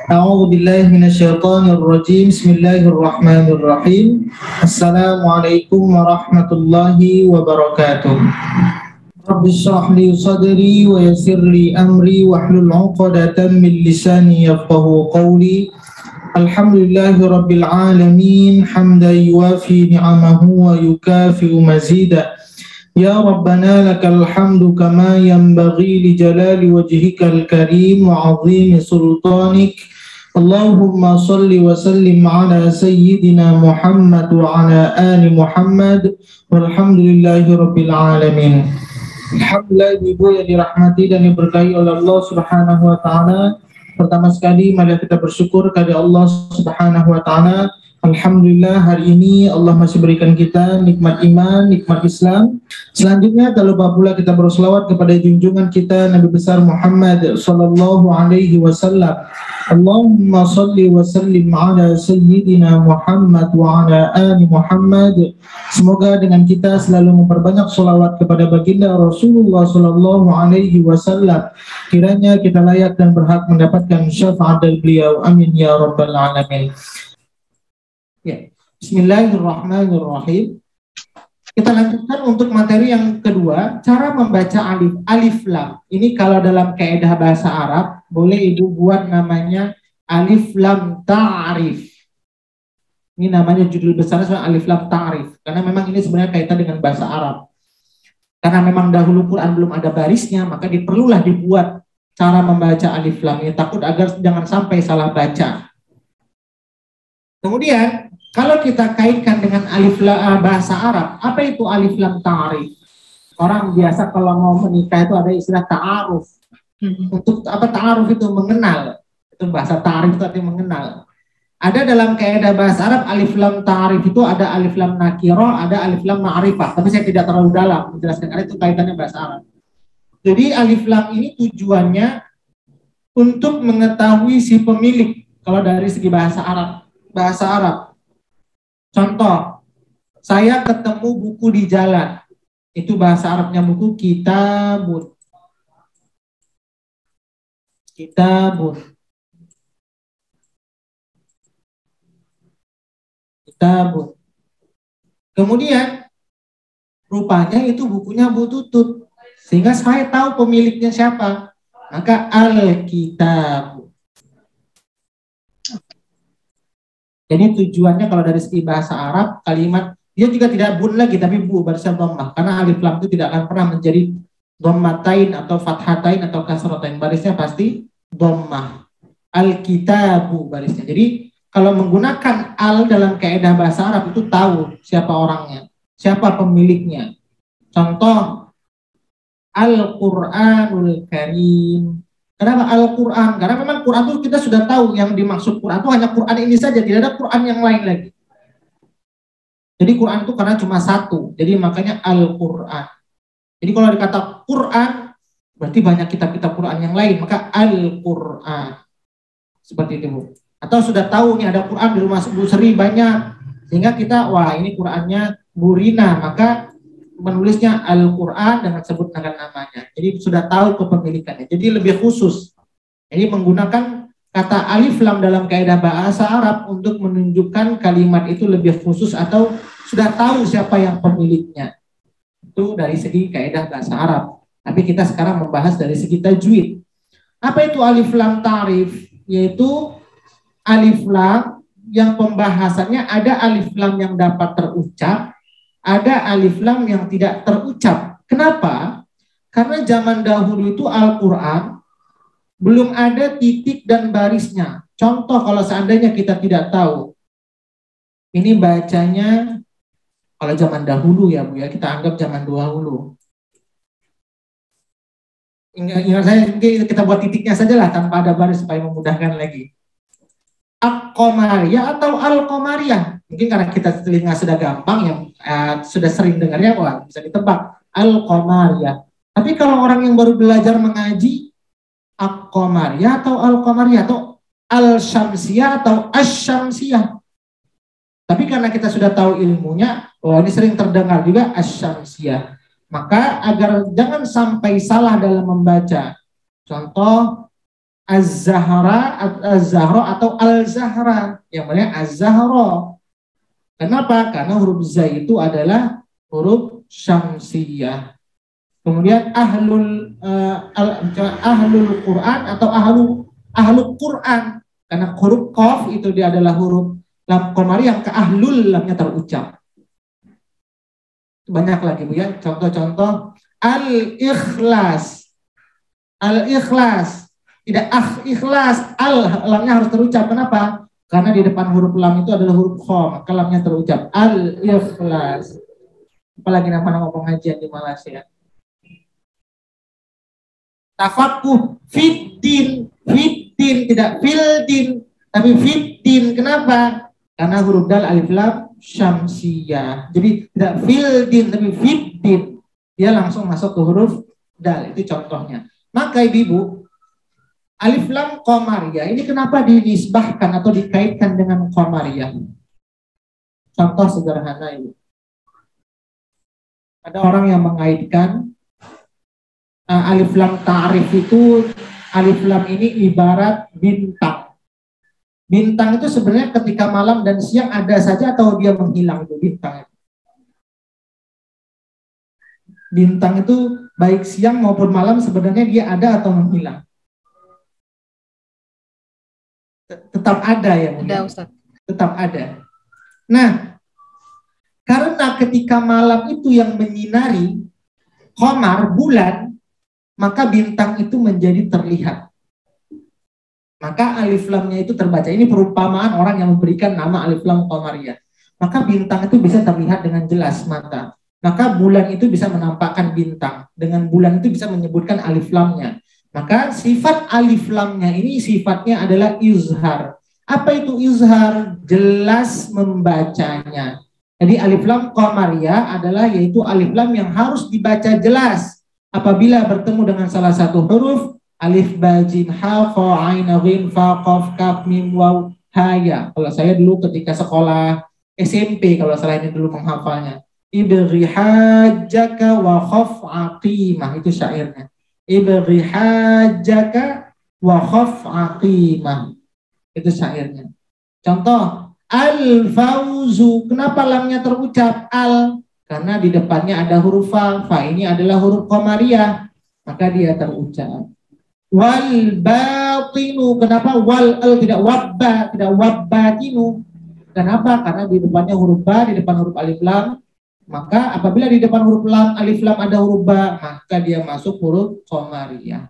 A'udzu billahi minasyaitonir rajim. Bismillahirrahmanirrahim. Assalamualaikum warahmatullahi wabarakatuh. Rabbi shrah li sadri wa yassir li amri wahlul 'uqdatam min lisani yafqahu qawli. Alhamdulillahi rabbil alamin hamdan yuwafi ni'amahu wa yukafi'u mazida. Ya Rabbana lakal hamdu kama yanbaghi li jalali wajhikal karim wa 'azimi sultanik. Allahumma salli wa sallim ala sayyidina Muhammad wa ala ali Muhammad walhamdulillahi rabbil alamin. Alhamdulillah, ibu yang dirahmati dan diberkahi oleh Allah Subhanahu wa taala. Pertama sekali mari kita bersyukur kepada Allah Subhanahu wa taala. Alhamdulillah, hari ini Allah masih berikan kita nikmat iman, nikmat Islam. Selanjutnya tak lupa pula kita berselawat kepada junjungan kita Nabi besar Muhammad sallallahu alaihi wasallam. Allahumma salli wa sallim ala sayyidina Muhammad wa ala ali Muhammad. Semoga dengan kita selalu memperbanyak selawat kepada baginda Rasulullah sallallahu alaihi wasallam, kiranya kita layak dan berhak mendapatkan syafaat dari beliau. Amin ya rabbal alamin. Ya, bismillahirrahmanirrahim. Kita lanjutkan untuk materi yang kedua, cara membaca alif lam. Ini kalau dalam kaidah bahasa Arab, boleh ibu buat namanya alif lam ta'rif. Ini namanya judul besarnya alif lam ta'rif, karena memang ini sebenarnya kaitan dengan bahasa Arab. Karena memang dahulu Quran belum ada barisnya, maka diperlulah dibuat cara membaca alif lam ini, takut agar jangan sampai salah baca. Kemudian kalau kita kaitkan dengan alif lam bahasa Arab, apa itu alif lam ta'rif? Orang biasa kalau mau menikah itu ada istilah ta'aruf. Untuk apa ta'aruf itu? Mengenal. Itu bahasa ta'rif itu artinya mengenal. Ada dalam kaidah bahasa Arab alif lam ta'rif itu ada alif lam nakirah, ada alif lam ma'rifah. Tapi saya tidak terlalu dalam menjelaskan karena itu kaitannya bahasa Arab. Jadi alif lam ini tujuannya untuk mengetahui si pemilik kalau dari segi bahasa Arab. Bahasa Arab. Contoh, saya ketemu buku di jalan. Itu bahasa Arabnya buku kitabun. Kitabun. Kitabun. Kemudian, rupanya itu bukunya Bu Tutut. Sehingga saya tahu pemiliknya siapa. Maka Alkitab. Jadi tujuannya kalau dari segi bahasa Arab, kalimat dia juga tidak bun lagi, tapi bu barisnya dhammah. Karena alif lam itu tidak akan pernah menjadi dhammatain atau fathatain atau kasratain. Barisnya pasti dhammah. Al-kitabu barisnya. Jadi kalau menggunakan al dalam kaidah bahasa Arab itu tahu siapa orangnya, siapa pemiliknya. Contoh Al-Qur'anul Karim. Kenapa Al-Quran? Karena memang Quran itu kita sudah tahu yang dimaksud Quran itu hanya Quran ini saja, tidak ada Quran yang lain lagi. Jadi Quran itu karena cuma satu, jadi makanya Al-Quran. Jadi kalau dikata Quran, berarti banyak kitab-kitab Quran yang lain, maka Al-Quran. Seperti itu, Bu. Atau sudah tahu nih ada Quran di rumah Bu Sri banyak, sehingga kita, wah ini Qurannya Bu Rina, maka menulisnya Al-Quran dengan sebut dengan namanya. Jadi sudah tahu kepemilikannya. Jadi lebih khusus. Jadi menggunakan kata alif lam dalam kaidah bahasa Arab untuk menunjukkan kalimat itu lebih khusus atau sudah tahu siapa yang pemiliknya. Itu dari segi kaidah bahasa Arab. Tapi kita sekarang membahas dari segi tajwid. Apa itu alif lam ta'rif? Yaitu alif lam yang pembahasannya ada alif lam yang dapat terucap, ada alif lam yang tidak terucap. Kenapa? Karena zaman dahulu itu Al-Quran belum ada titik dan barisnya. Contoh kalau seandainya kita tidak tahu, ini bacanya kalau zaman dahulu ya Bu ya, kita anggap zaman dahulu. Ingat saya, kita buat titiknya saja lah tanpa ada baris supaya memudahkan lagi. Al-Qamariyah atau Al-Qamariyah. Mungkin karena kita telinga sudah gampang, yang sudah sering dengarnya, wah bisa ditebak. Al-Qamariyah. Tapi kalau orang yang baru belajar mengaji, Al-Qamariyah atau Al-Qamariyah atau Al-Syamsiyah atau Asy-Syamsiyah. Tapi karena kita sudah tahu ilmunya, oh ini sering terdengar juga Asy-Syamsiyah. Maka agar jangan sampai salah dalam membaca. Contoh Az-Zahra, atau Al-Zahra, yang mana Az-Zahra. Kenapa? Karena huruf za itu adalah huruf syamsiyah. Kemudian ahlul Quran atau ahlul Quran, karena huruf qaf itu dia adalah huruf lam qamari yang ke ahlul lamnya terucap. Banyak lagi Bu ya, contoh-contoh al-ikhlas. Al-ikhlas, tidak ikhlas, lamnya harus terucap. Kenapa? Karena di depan huruf lam itu adalah huruf kha, maka lamnya terucap. Al-ikhlas. Apalagi nama-nama pengajian di Malaysia. Tafaqquh fiddin, tidak fildin, tapi fiddin. Kenapa? Karena huruf dal alif lam syamsiyah. Jadi tidak fildin tapi fiddin. Dia langsung masuk ke huruf dal. Itu contohnya. Maka ibu-ibu, alif lam qamariyah ini kenapa dinisbahkan atau dikaitkan dengan qamariyah? Contoh sederhana ini. Ada orang yang mengaitkan alif lam ta'rif itu, alif lam ini ibarat bintang. Bintang itu sebenarnya ketika malam dan siang ada saja atau dia menghilang itu bintang. Bintang itu baik siang maupun malam sebenarnya dia ada atau menghilang. Tetap ada ya. Ada, Ustaz. Tetap ada. Nah, karena ketika malam itu yang menyinari qamar, bulan, maka bintang itu menjadi terlihat. Maka alif lamnya itu terbaca. Ini perumpamaan orang yang memberikan nama alif lam qamariyah. Maka bintang itu bisa terlihat dengan jelas mata. Maka bulan itu bisa menampakkan bintang. Dengan bulan itu bisa menyebutkan alif lamnya. Maka sifat alif lamnya ini sifatnya adalah izhar. Apa itu izhar? Jelas membacanya. Jadi alif lam qamariyah adalah yaitu alif lam yang harus dibaca jelas. Apabila bertemu dengan salah satu huruf, alif, ba, jim, ha, kha, ain, ghin, fa, qaf, kaf, mim, waw, ha, ya. Kalau saya dulu ketika sekolah SMP, kalau salah ini dulu menghafalnya. Ibghi hajjaka wa khaf aqimah, itu syairnya. Ibghi hajjaka wa khaf aqimah, itu syairnya. Contoh, al-fauzu, kenapa lamnya terucap al? Karena di depannya ada huruf fa. Fa ini adalah huruf qamariyah, maka dia terucap. Wal batinu, kenapa wal al tidak wabba, tidak wabbatinu? Kenapa? Karena di depannya huruf ba, di depan huruf alif lam. Maka apabila di depan huruf lam, alif lam ada huruf ba, maka dia masuk huruf qamariyah.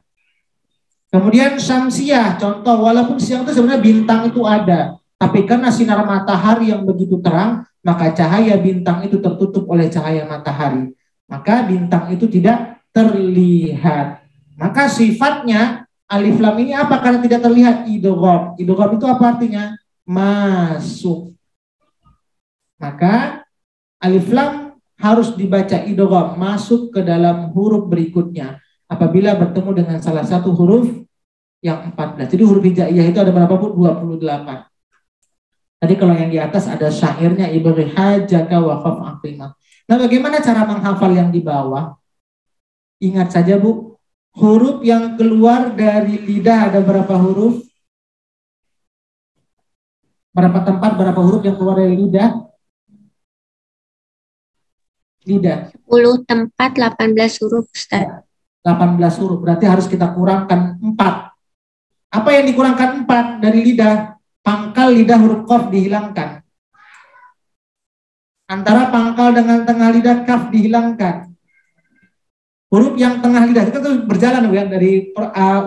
Kemudian syamsiyah, contoh, walaupun siang itu sebenarnya bintang itu ada, tapi karena sinar matahari yang begitu terang, maka cahaya bintang itu tertutup oleh cahaya matahari. Maka bintang itu tidak terlihat. Maka sifatnya alif lam ini apa? Karena tidak terlihat, idgham. Idgham itu apa artinya? Masuk. Maka alif lam harus dibaca idgham, masuk ke dalam huruf berikutnya apabila bertemu dengan salah satu huruf yang 14. Jadi huruf hijaiyah itu ada berapa Bu? 28. Tadi kalau yang di atas ada syairnya ibghi hajjaka wa khaf aqimah. Nah, bagaimana cara menghafal yang di bawah? Ingat saja Bu, huruf yang keluar dari lidah ada berapa huruf? Berapa tempat, berapa huruf yang keluar dari lidah? Lidah. 10 tempat, 18 huruf, Ustaz. 18 huruf, berarti harus kita kurangkan 4. Apa yang dikurangkan 4 dari lidah? Pangkal lidah huruf qaf dihilangkan. Antara pangkal dengan tengah lidah kaf dihilangkan. Huruf yang tengah lidah, kita tuh berjalan ya, dari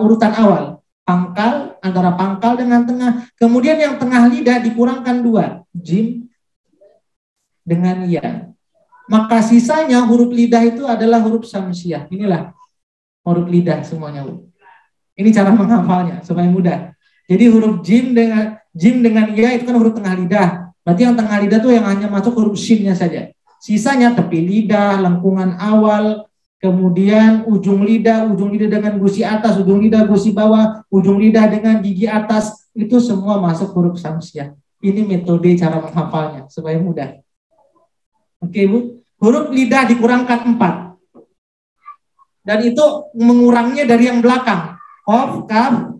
urutan awal. Pangkal, antara pangkal dengan tengah. Kemudian yang tengah lidah dikurangkan 2. Jim dengan ya. Maka sisanya huruf lidah itu adalah huruf syamsiyah. Inilah huruf lidah semuanya Bu. Ini cara menghafalnya supaya mudah. Jadi huruf jim dengan ya itu kan huruf tengah lidah. Berarti yang tengah lidah tuh yang hanya masuk huruf shinnya saja. Sisanya tepi lidah, lengkungan awal, kemudian ujung lidah dengan gusi atas, ujung lidah gusi bawah, ujung lidah dengan gigi atas, itu semua masuk huruf syamsiyah. Ini metode cara menghafalnya supaya mudah. Oke Bu, huruf lidah dikurangkan 4. Dan itu mengurangnya dari yang belakang. Qaf, kaf,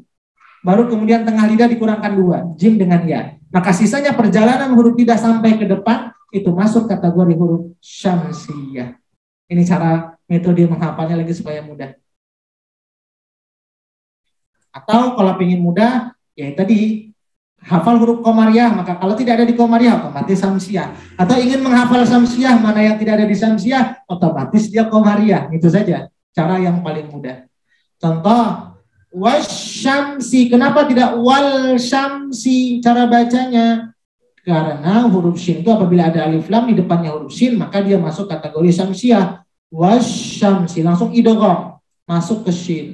baru kemudian tengah lidah dikurangkan 2, jim dengan ya. Maka sisanya perjalanan huruf lidah sampai ke depan itu masuk kategori huruf syamsiyah. Ini cara metode menghafalnya lagi supaya mudah. Atau kalau ingin mudah, ya tadi hafal huruf komariah, maka kalau tidak ada di komariah otomatis samsiah. Atau ingin menghafal samsiah, mana yang tidak ada di samsiah, otomatis dia komariah. Itu saja cara yang paling mudah. Contoh, wasyamsi, kenapa tidak wal syamsi cara bacanya? Karena huruf shin itu apabila ada alif lam di depannya huruf shin, maka dia masuk kategori samsiah. Wasyamsi, langsung idgham, masuk ke shin.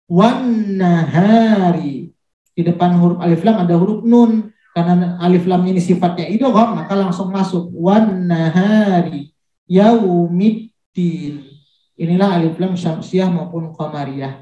Wan nahari, di depan huruf alif lam ada huruf nun, karena alif lam ini sifatnya idgham, maka langsung masuk wan nahari yaumiddin. Inilah alif lam syamsiah maupun qamariyah.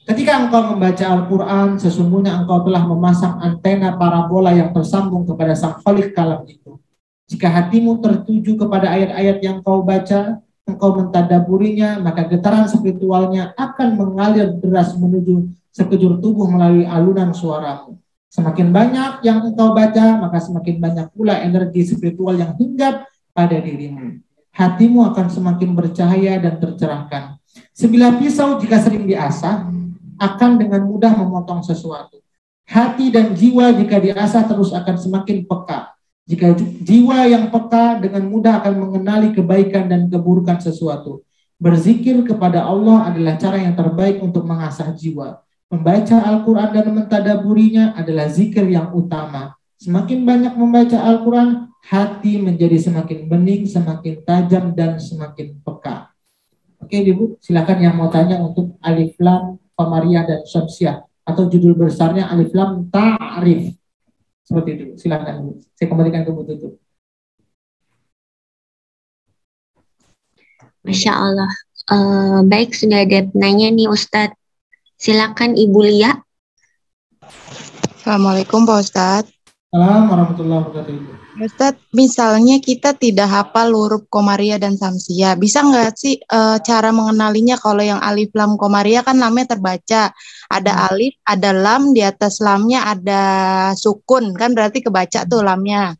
Ketika engkau membaca Al-Quran, sesungguhnya engkau telah memasang antena parabola yang tersambung kepada sang Khalik kalam itu. Jika hatimu tertuju kepada ayat-ayat yang kau baca, engkau mentadaburinya, maka getaran spiritualnya akan mengalir deras menuju sekujur tubuh melalui alunan suaramu. Semakin banyak yang engkau baca, maka semakin banyak pula energi spiritual yang hinggap pada dirimu. Hatimu akan semakin bercahaya dan tercerahkan. Sebilah pisau jika sering diasah, akan dengan mudah memotong sesuatu. Hati dan jiwa jika diasah terus akan semakin peka. Jika jiwa yang peka dengan mudah akan mengenali kebaikan dan keburukan sesuatu. Berzikir kepada Allah adalah cara yang terbaik untuk mengasah jiwa. Membaca Al-Quran dan mentadaburinya adalah zikir yang utama. Semakin banyak membaca Al-Quran, hati menjadi semakin bening, semakin tajam, dan semakin peka. Oke Ibu, silakan yang mau tanya untuk alif lam qamariyah dan syamsiah, atau judul besarnya alif lam ta'rif. Seperti itu. Silakan Bu. Saya kembalikan ke Bu Tutut. Masya Allah. Baik, sudah ada penanya nih Ustadz. Silakan Ibu Lia. Assalamualaikum Pak Ustadz. Assalamualaikum warahmatullahi wabarakatuh. Ustadz, misalnya kita tidak hafal huruf komariah dan samsiah, bisa nggak sih cara mengenalinya? Kalau yang alif lam komariah kan lamnya terbaca, ada alif, ada lam, di atas lamnya ada sukun, kan berarti kebaca tuh lamnya.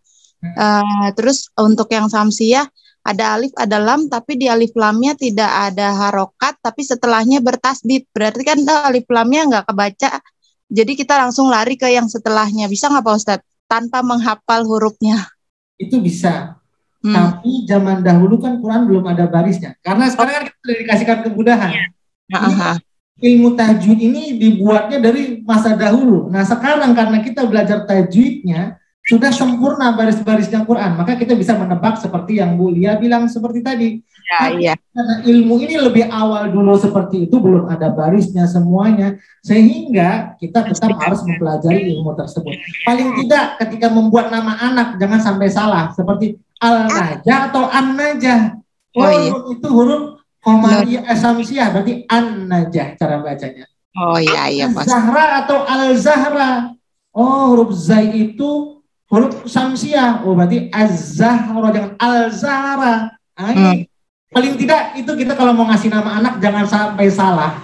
Terus untuk yang samsiah, ada alif, ada lam, tapi di alif lamnya tidak ada harokat, tapi setelahnya bertasdid, berarti kan alif lamnya nggak kebaca, jadi kita langsung lari ke yang setelahnya. Bisa nggak Pak Ustadz? Tanpa menghafal hurufnya. Itu bisa. Tapi zaman dahulu kan Quran belum ada barisnya. Karena sekarang kan kita sudah dikasihkan kemudahan. Ilmu tajwid ini dibuatnya dari masa dahulu. Nah sekarang karena kita belajar tajwidnya, sudah sempurna baris-barisnya Quran. Maka kita bisa menebak seperti yang Bu Lia bilang seperti tadi. Iya. Karena ilmu ini lebih awal dulu seperti itu, belum ada barisnya semuanya, sehingga kita tetap harus mempelajari ilmu tersebut. Paling tidak ketika membuat nama anak jangan sampai salah, seperti Al-Najah atau An-Najah. Itu huruf komariah samsiah, berarti An-Najah cara bacanya. Oh iya Pak. Zahra atau Al-Zahra. Oh, huruf Zai itu huruf samsiah. Oh berarti Az-Zahra, jangan Al-Zahra. Paling tidak itu kita kalau mau ngasih nama anak jangan sampai salah.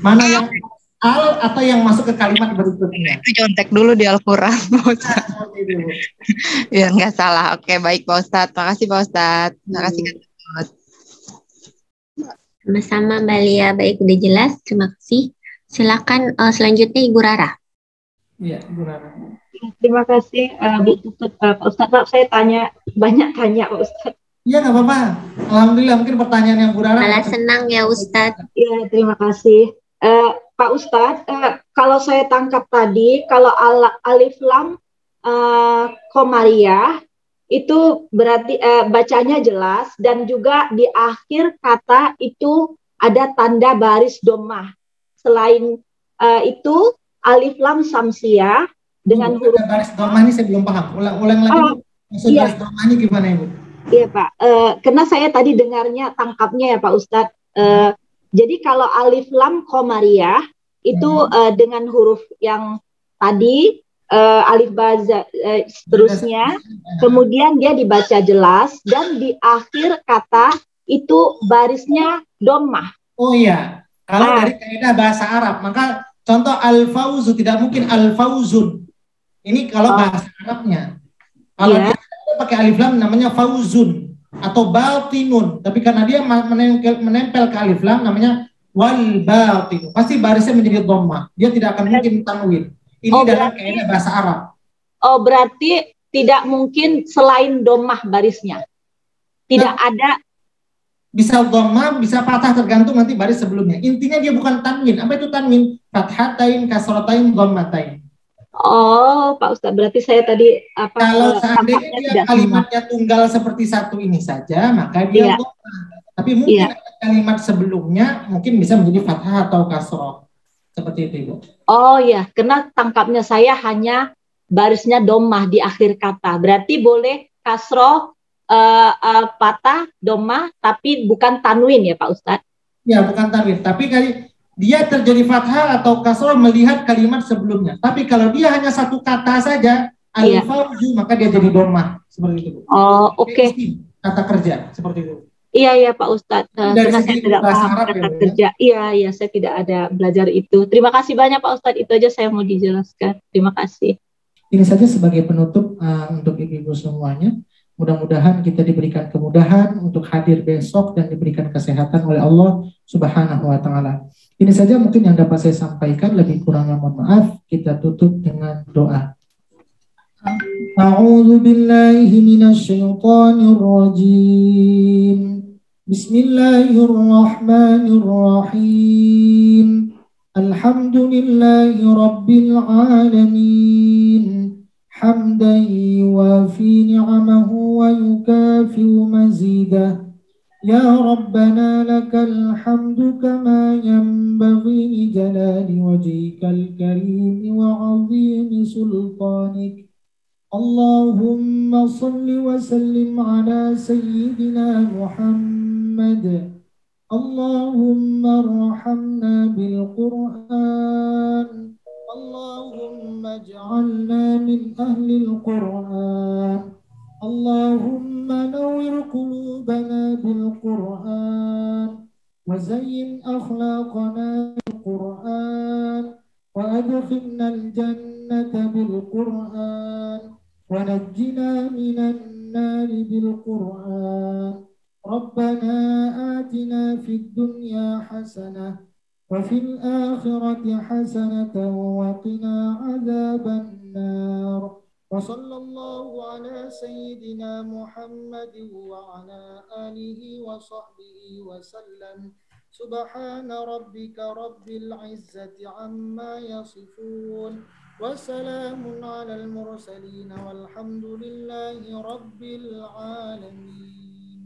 Mana yang al atau yang masuk ke kalimat berikutnya. Itu contek dulu di Al-Quran. Ya nggak salah. Oke baik Pak Ustadz. Makasih Pak Ustadz. Makasih. Sama-sama Mbak Lia, baik udah jelas. Terima kasih. Silakan selanjutnya Ibu Rara. Iya, Ibu Rara. Terima kasih Bu Tutut. Pak Ustadz, Pak, saya banyak tanya Pak Ustadz. Iya nggak apa-apa. Alhamdulillah, mungkin pertanyaan yang Bu Rara. Malah senang ya Ustadz. Iya, terima kasih. Pak Ustadz, kalau saya tangkap tadi, kalau alif lam komariah itu berarti bacanya jelas, dan juga di akhir kata itu ada tanda baris dhammah. Selain itu alif lam samsiah dengan huruf baris dhammah ini saya belum paham. Ulang lagi. Maksud baris dhammah ini gimana Ibu? Iya Pak, karena saya tadi dengarnya tangkapnya ya Pak Ustadz. Jadi kalau alif lam komariah itu dengan huruf yang tadi alif baza seterusnya, kemudian dia dibaca jelas dan di akhir kata itu barisnya dhammah. Oh iya, kalau dari kaidah bahasa Arab maka Contoh al-fauzu, tidak mungkin al-fauzun. Ini kalau bahasa Arabnya. Kalau dia pakai alif lam namanya fauzun atau batinun. Tapi karena dia menempel ke alif lam namanya wal batin. Pasti barisnya menjadi dhammah. Dia tidak akan mungkin tanwin. Ini dalam kaidah bahasa Arab. Oh, berarti tidak mungkin selain dhammah barisnya. Tidak ada. Bisa dhammah, bisa fathah, tergantung nanti baris sebelumnya. Intinya dia bukan tanwin. Apa itu tanwin? Fathatain, kasratain, dhammatain. Oh, Pak Ustadz, berarti saya tadi kalau seandainya dia kalimatnya tunggal seperti satu ini saja, maka dia dhammah. Tapi mungkin kalimat sebelumnya mungkin bisa menjadi fathah atau kasroh. Seperti itu, Ibu. Oh ya, karena tangkapnya saya hanya barisnya dhammah di akhir kata. Berarti boleh kasroh, patah, dhammah, tapi bukan tanwin ya Pak Ustadz? Ya, bukan tanwin. Tapi dia terjadi fathah atau kasroh melihat kalimat sebelumnya. Tapi kalau dia hanya satu kata saja, al-fauzu, maka dia jadi dhammah. Seperti itu. Oh, oke. Kata kerja, seperti itu. Iya, Pak Ustadz. Karena saya tidak paham kata kerja. Iya, saya tidak ada belajar itu. Terima kasih banyak Pak Ustadz. Itu aja saya mau dijelaskan. Terima kasih. Ini saja sebagai penutup untuk ibu-ibu semuanya. Mudah-mudahan kita diberikan kemudahan untuk hadir besok dan diberikan kesehatan oleh Allah Subhanahu wa Ta'ala. Ini saja mungkin yang dapat saya sampaikan, lebih kurangnya mohon maaf. Kita tutup dengan doa. A'udzu billahi minasy syaithanir rajim. Bismillahirrahmanirrahim. Alhamdulillahi rabbil alamin. حمدا يوافي نعمه ويكافئ مزيده يا ربنا لك الحمد كما ينبغي لجلال وجهك الكريم وعظيم سلطانك اللهم صل وسلم على سيدنا محمد اللهم ارحمنا بالقرآن اللهم اجعلنا من أهل القرآن اللهم نور قلوبنا بالقرآن وزين أخلاقنا بالقرآن وأدخلنا الجنة بالقرآن ونجنا من النار بالقرآن ربنا آتنا في الدنيا حسنة وفي الآخرة حسنة وقنا عذاب النار وصلى الله على سيدنا محمد وعلى آله وصحبه وسلم سبحان ربك رب العزة عما يصفون وسلام على المرسلين والحمد لله رب العالمين.